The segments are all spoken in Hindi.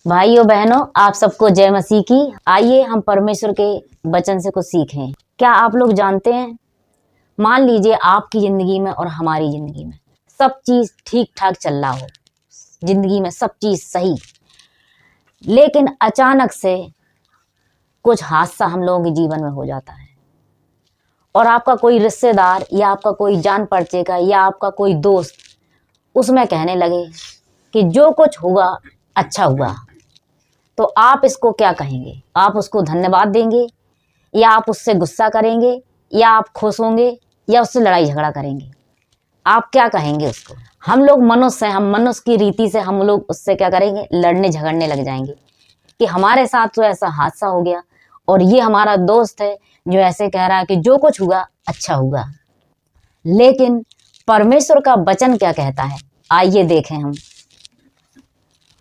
भाइयों बहनों, आप सबको जय मसीह की। आइए हम परमेश्वर के वचन से कुछ सीखें। क्या आप लोग जानते हैं, मान लीजिए आपकी जिंदगी में और हमारी जिंदगी में सब चीज ठीक ठाक चल रहा हो, जिंदगी में सब चीज सही, लेकिन अचानक से कुछ हादसा हम लोगों के जीवन में हो जाता है और आपका कोई रिश्तेदार या आपका कोई जान परिचय का या आपका कोई दोस्त उसमें कहने लगे कि जो कुछ हुआ अच्छा हुआ, तो आप इसको क्या कहेंगे? आप उसको धन्यवाद देंगे या आप उससे गुस्सा करेंगे या आप खुश होंगे या उससे लड़ाई झगड़ा करेंगे? आप क्या कहेंगे उसको? हम लोग मनुष्य हैं, हम मनुष्य की रीति से हम लोग उससे क्या करेंगे? लड़ने झगड़ने लग जाएंगे कि हमारे साथ तो ऐसा हादसा हो गया और ये हमारा दोस्त है जो ऐसे कह रहा है कि जो कुछ हुआ अच्छा हुआ। लेकिन परमेश्वर का वचन क्या कहता है, आइए देखें हम।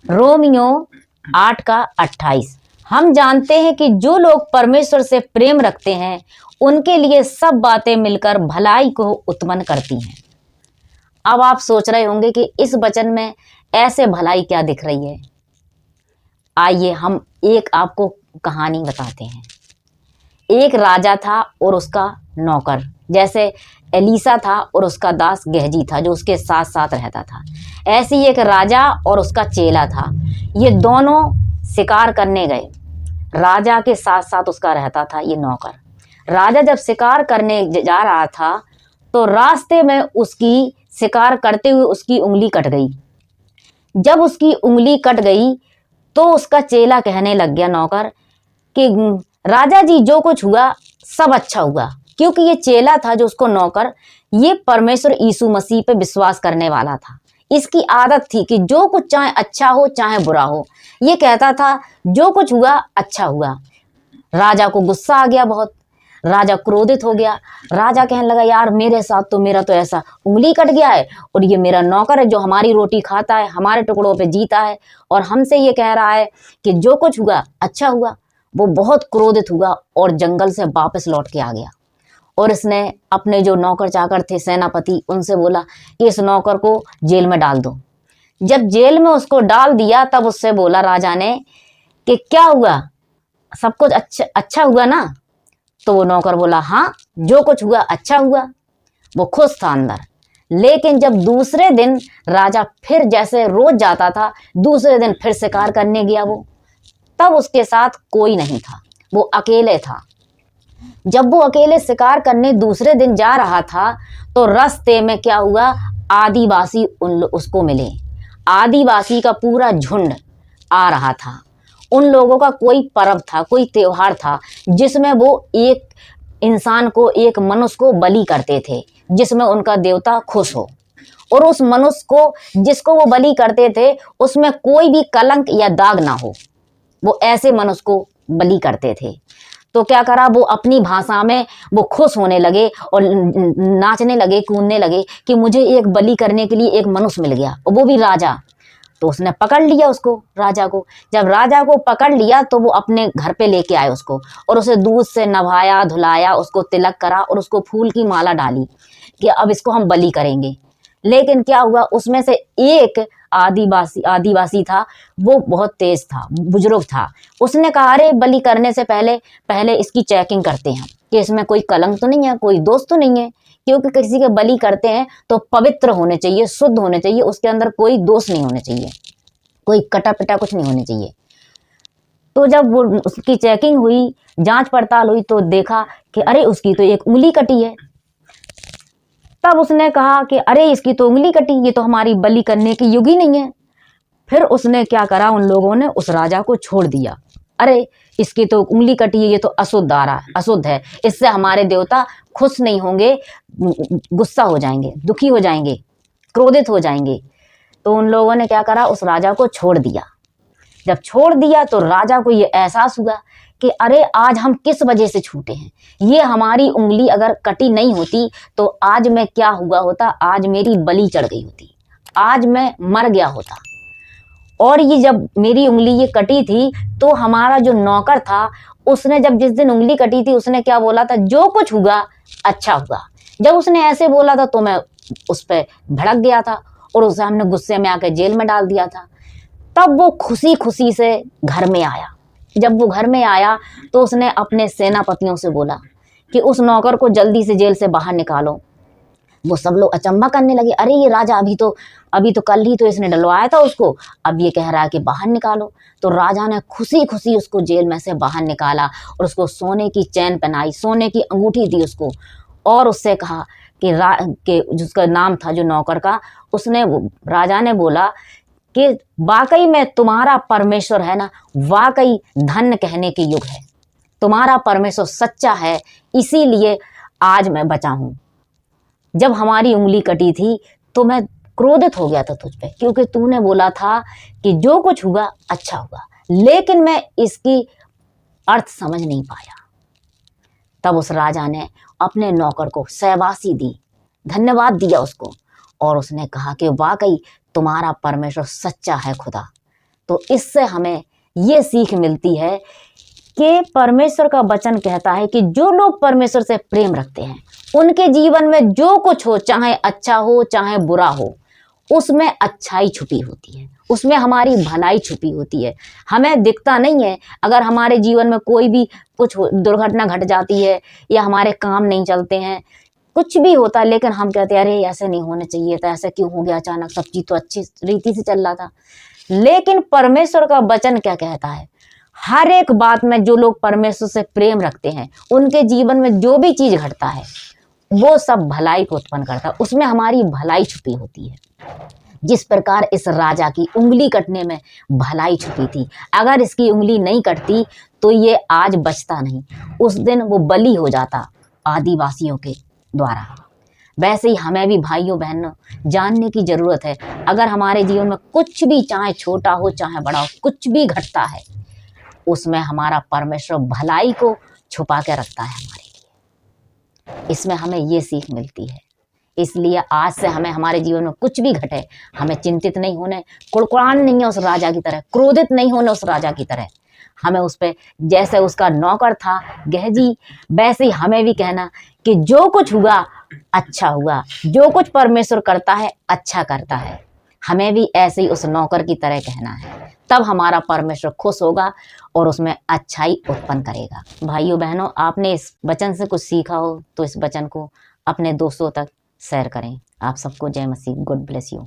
रोमियो 8:28। हम जानते हैं कि जो लोग परमेश्वर से प्रेम रखते हैं उनके लिए सब बातें मिलकर भलाई को उत्पन्न करती हैं। अब आप सोच रहे होंगे कि इस वचन में ऐसे भलाई क्या दिख रही है। आइए हम एक आपको कहानी बताते हैं। एक राजा था और उसका नौकर, जैसे एलीसा था और उसका दास गेहजी था जो उसके साथ साथ रहता था। ऐसे ही एक राजा और उसका चेला था। ये दोनों शिकार करने गए। राजा के साथ साथ उसका रहता था ये नौकर। राजा जब शिकार करने जा रहा था तो रास्ते में उसकी शिकार करते हुए उसकी उंगली कट गई। जब उसकी उंगली कट गई तो उसका चेला कहने लग गया, नौकर, कि राजा जी जो कुछ हुआ सब अच्छा हुआ। क्योंकि ये चेला था जो उसको नौकर, ये परमेश्वर यीशु मसीह पे विश्वास करने वाला था। इसकी आदत थी कि जो कुछ चाहे अच्छा हो चाहे बुरा हो, ये कहता था जो कुछ हुआ अच्छा हुआ। राजा को गुस्सा आ गया बहुत, राजा क्रोधित हो गया। राजा कहने लगा, यार मेरे साथ तो मेरा तो ऐसा उंगली कट गया है और ये मेरा नौकर है जो हमारी रोटी खाता है, हमारे टुकड़ों पे जीता है और हमसे ये कह रहा है कि जो कुछ हुआ अच्छा हुआ। वो बहुत क्रोधित हुआ और जंगल से वापस लौट के आ गया और इसने अपने जो नौकर चाकर थे, सेनापति, उनसे बोला कि इस नौकर को जेल में डाल दो। जब जेल में उसको डाल दिया तब उससे बोला राजा ने कि क्या हुआ, सब कुछ अच्छा हुआ ना? तो वो नौकर बोला, हाँ जो कुछ हुआ अच्छा हुआ। वो खुश था अंदर। लेकिन जब दूसरे दिन राजा फिर जैसे रोज जाता था, दूसरे दिन फिर शिकार करने गया वो, तब उसके साथ कोई नहीं था, वो अकेले था। जब वो अकेले शिकार करने दूसरे दिन जा रहा था तो रास्ते में क्या हुआ, आदिवासी उसको मिले। आदिवासी का पूरा झुंड आ रहा था। उन लोगों का कोई पर्व था, कोई त्योहार था जिसमें वो एक इंसान को, एक मनुष्य को बलि करते थे, जिसमें उनका देवता खुश हो। और उस मनुष्य को जिसको वो बलि करते थे उसमें कोई भी कलंक या दाग ना हो, वो ऐसे मनुष्य को बलि करते थे। तो क्या करा, वो अपनी भाषा में वो खुश होने लगे और नाचने लगे, कूदने लगे कि मुझे एक बलि करने के लिए एक मनुष्य मिल गया, और वो भी राजा। तो उसने पकड़ लिया उसको, राजा को। जब राजा को पकड़ लिया तो वो अपने घर पे लेके आए उसको और उसे दूध से नभाया, धुलाया, उसको तिलक करा और उसको फूल की माला डाली कि अब इसको हम बलि करेंगे। लेकिन क्या हुआ, उसमें से एक आदिवासी था, वो बहुत तेज था, बुजुर्ग था। उसने कहा, अरे बलि करने से पहले इसकी चेकिंग करते हैं कि इसमें कोई कलंक तो नहीं है, कोई दोष तो नहीं है। क्योंकि किसी के बलि करते हैं तो पवित्र होने चाहिए, शुद्ध होने चाहिए, उसके अंदर कोई दोष नहीं होने चाहिए, कोई कटा पिटा कुछ नहीं होने चाहिए। तो जब वो उसकी चेकिंग हुई, जांच पड़ताल हुई, तो देखा कि अरे उसकी तो एक उंगली कटी है। तब उसने कहा कि अरे इसकी तो उंगली कटी, ये तो हमारी बलि करने की युग ही नहीं है। फिर उसने क्या करा, उन लोगों ने उस राजा को छोड़ दिया। अरे इसकी तो उंगली कटी है, ये तो अशुद्ध है, इससे हमारे देवता खुश नहीं होंगे, गुस्सा हो जाएंगे, दुखी हो जाएंगे, क्रोधित हो जाएंगे। तो उन लोगों ने क्या करा, उस राजा को छोड़ दिया। जब छोड़ दिया तो राजा को ये एहसास हुआ कि अरे आज हम किस वजह से छूटे हैं। ये हमारी उंगली अगर कटी नहीं होती तो आज मैं क्या हुआ होता, आज मेरी बलि चढ़ गई होती, आज मैं मर गया होता। और ये जब मेरी उंगली ये कटी थी तो हमारा जो नौकर था उसने जब जिस दिन उंगली कटी थी उसने क्या बोला था, जो कुछ हुआ अच्छा हुआ। जब उसने ऐसे बोला था तो मैं उस पर भड़क गया था और उसे हमने गुस्से में आकर जेल में डाल दिया था। तब वो खुशी खुशी से घर में आया। जब वो घर में आया तो उसने अपने सेनापतियों से बोला कि उस नौकर को जल्दी से जेल से बाहर निकालो। वो सब लोग अचंभा करने लगे, अरे ये राजा अभी तो कल ही तो इसने डलवाया था उसको, अब ये कह रहा है कि बाहर निकालो। तो राजा ने खुशी खुशी उसको जेल में से बाहर निकाला और उसको सोने की चैन पहनाई, सोने की अंगूठी दी उसको, और उससे कहा कि जिसका नाम था जो नौकर का, राजा ने बोला कि वाकई में तुम्हारा परमेश्वर है ना, वाकई धन्य कहने के युग है, तुम्हारा परमेश्वर सच्चा है, इसीलिए आज मैं बचा हूं। जब हमारी उंगली कटी थी तो मैं क्रोधित हो गया था तुझ पे, क्योंकि तूने बोला था कि जो कुछ हुआ अच्छा होगा, लेकिन मैं इसकी अर्थ समझ नहीं पाया। तब उस राजा ने अपने नौकर को शाबाशी दी, धन्यवाद दिया उसको, और उसने कहा कि वाकई तुम्हारा परमेश्वर सच्चा है खुदा। तो इससे हमें ये सीख मिलती है कि परमेश्वर का वचन कहता है कि जो लोग परमेश्वर से प्रेम रखते हैं उनके जीवन में जो कुछ हो, चाहे अच्छा हो चाहे बुरा हो, उसमें अच्छाई छुपी होती है, उसमें हमारी भलाई छुपी होती है। हमें दिखता नहीं है, अगर हमारे जीवन में कोई भी कुछ दुर्घटना घट जाती है या हमारे काम नहीं चलते हैं, कुछ भी होता है, लेकिन हम कहते हैं अरे ऐसे नहीं होना चाहिए था, ऐसा क्यों हो गया अचानक, सब चीज तो अच्छी रीति से चल रहा था। लेकिन परमेश्वर का वचन क्या कहता है, हर एक बात में जो लोग परमेश्वर से प्रेम रखते हैं उनके जीवन में जो भी चीज घटता है वो सब भलाई को उत्पन्न करता है, उसमें हमारी भलाई छुपी होती है। जिस प्रकार इस राजा की उंगली कटने में भलाई छुपी थी, अगर इसकी उंगली नहीं कटती तो ये आज बचता नहीं, उस दिन वो बलि हो जाता आदिवासियों के द्वारा। वैसे ही हमें भी भाइयों बहनों जानने की जरूरत है, अगर हमारे जीवन में कुछ भी, चाहे छोटा हो चाहे बड़ा हो, कुछ भी घटता है, उसमें हमारा परमेश्वर भलाई को छुपा के रखता है हमारे लिए। इसमें हमें ये सीख मिलती है। इसलिए आज से हमें हमारे जीवन में कुछ भी घटे, हमें चिंतित नहीं होने, कुड़कुड़ान नहीं है उस राजा की तरह, क्रोधित नहीं होने उस राजा की तरह। हमें उस पर, जैसे उसका नौकर था गेहजी, वैसे ही हमें भी कहना कि जो कुछ हुआ अच्छा हुआ, जो कुछ परमेश्वर करता है अच्छा करता है। हमें भी ऐसे ही उस नौकर की तरह कहना है, तब हमारा परमेश्वर खुश होगा और उसमें अच्छाई उत्पन्न करेगा। भाइयों बहनों, आपने इस वचन से कुछ सीखा हो तो इस वचन को अपने दोस्तों तक शेयर करें। आप सबको जय मसीह, गॉड ब्लेस यू।